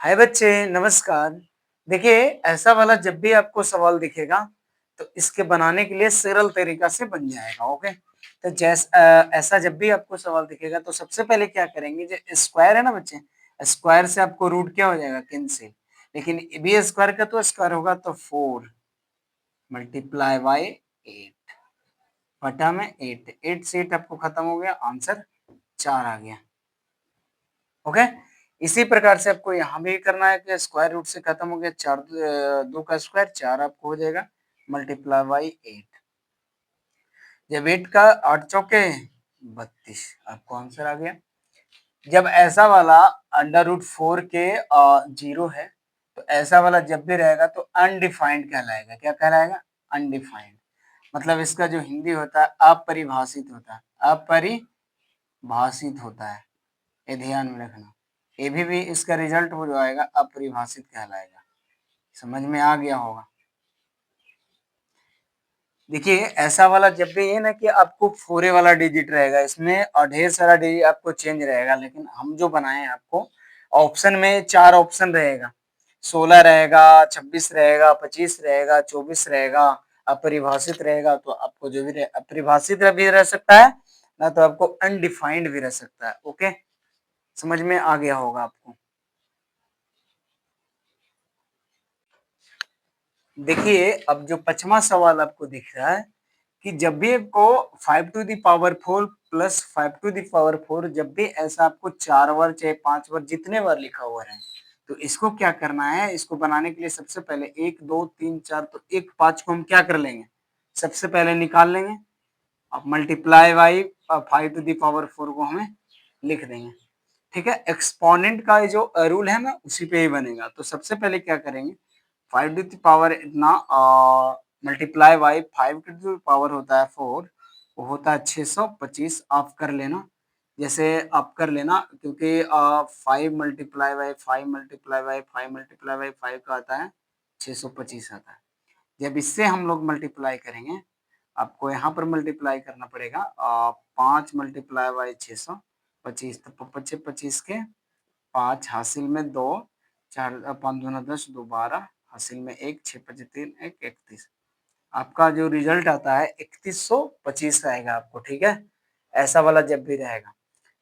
हाय बच्चे, नमस्कार। देखिए, ऐसा वाला जब भी आपको सवाल दिखेगा तो इसके बनाने के लिए सरल तरीका से बन जाएगा। ओके, तो ऐसा जब भी आपको सवाल दिखेगा तो सबसे पहले क्या करेंगे, जो स्क्वायर है ना बच्चे, स्क्वायर से आपको रूट क्या हो जाएगा, कैंसिल। लेकिन बी स्क्वायर का तो स्क्वायर होगा, तो 4 मल्टीप्लाई बाई 8 बटा में 8 से 8 आपको खत्म हो गया, आंसर 4 आ गया। ओके, इसी प्रकार से आपको यहाँ भी करना है कि स्क्वायर रूट से खत्म हो गया, 4 2 का स्क्वायर 4 आपको हो जाएगा, मल्टीप्लाई बाई 8। जब 8 का 8 चौके 32 आपको आंसर आ गया। जब ऐसा वाला अंडर रूट 4 के 0 है तो ऐसा वाला जब भी रहेगा तो अनडिफाइंड कहलाएगा। क्या कहलाएगा? अनडिफाइंड। मतलब इसका जो हिंदी होता है अपरिभाषित होता है, अपरिभाषित होता है। ये ध्यान में रखना, ये भी इसका रिजल्ट हो जाएगा, अपरिभाषित कहलाएगा। समझ में आ गया होगा। देखिए, ऐसा वाला जब भी है ना कि आपको फोरे वाला डिजिट रहेगा इसमें और ढेर सारा डिजिट आपको चेंज रहेगा, लेकिन हम जो बनाए हैं आपको ऑप्शन में 4 ऑप्शन रहेगा, 16 रहेगा, 26 रहेगा, 25 रहेगा, 24 रहेगा, अपरिभाषित रहेगा। तो आपको जो भी अपरिभाषित भी रह सकता है ना, तो आपको अनडिफाइंड भी रह सकता है। ओके, समझ में आ गया होगा आपको। देखिए, अब जो 5वां सवाल आपको दिख रहा है कि जब भी आपको 5 to the power 4 plus 5 to the power 4, जब भी ऐसा आपको 4 बार चाहे 5 बार जितने बार लिखा हुआ है तो इसको क्या करना है, इसको बनाने के लिए सबसे पहले 1 2 3 4, तो 1 5 को हम क्या कर लेंगे, सबसे पहले निकाल लेंगे। अब multiply by 5 to the power 4 को हमें लिख देंगे। ठीक है, एक्सपोनेंट का जो रूल है ना उसी पे ही बनेगा। तो सबसे पहले क्या करेंगे, 5 टू द पावर इतना multiply by 5 to the power होता है 4, वो होता है 625। आप कर लेना, जैसे आप कर लेना, क्योंकि 5 multiply by 5 multiply by 5 multiply by 5 का आता है 625 आता है। जब इससे हम लोग मल्टीप्लाई करेंगे, आपको यहाँ पर मल्टीप्लाई करना पड़ेगा 5 मल्टीप्लाई बाई 625, तो 25 के 5 हासिल में 2, 4 5 दूना 10, 2 12, हासिल में 1, 6 5 3 1 31। आपका जो रिजल्ट आता है 3125 आएगा आपको। ठीक है, ऐसा वाला जब भी रहेगा।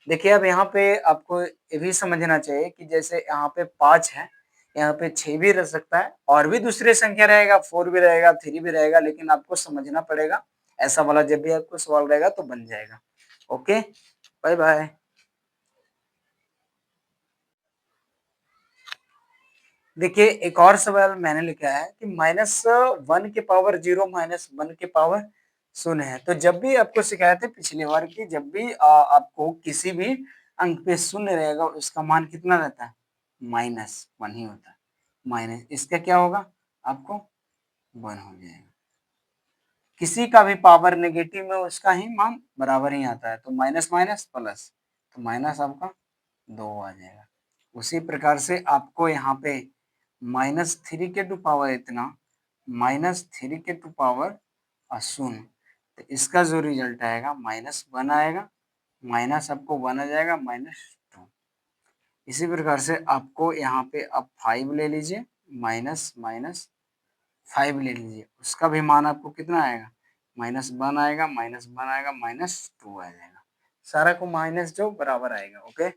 देखिए, अब यहाँ पे आपको ये भी समझना चाहिए कि जैसे यहाँ पे 5 है, यहाँ पे 6 भी रह सकता है और भी दूसरी संख्या रहेगा, 4 भी रहेगा, 3 भी रहेगा, लेकिन आपको समझना पड़ेगा। ऐसा वाला जब भी आपको सवाल रहेगा तो बन जाएगा। Okay, bye bye. देखिए, एक और सवाल मैंने लिखा है कि -1 के पावर 0 -1 के पावर शून्य है। तो जब भी आपको शिकायत है पिछली बार की, जब भी आपको किसी भी अंक पे शून्य रहेगा उसका मान कितना रहता है, -1 ही होता है। माइनस इसका क्या होगा, आपको 1 हो जाएगा। किसी का भी पावर नेगेटिव में उसका ही मान बराबर ही आता है, तो माइनस माइनस प्लस, तो माइनस आपका 2 आ जाएगा। उसी प्रकार से आपको यहाँ पे -3 के टू पावर इतना, -3 के टू पावर शून्य, तो इसका जो रिजल्ट आएगा -1 आएगा, माइनस आपको 1 आ जाएगा, -2। इसी प्रकार से आपको यहाँ पे आप 5 ले लीजिए, माइनस माइनस 5 ले लीजिए, उसका भी मान आपको कितना आएगा, -1 आएगा, -1 आएगा, -2 आ जाएगा। सारा को माइनस जो बराबर आएगा। ओके।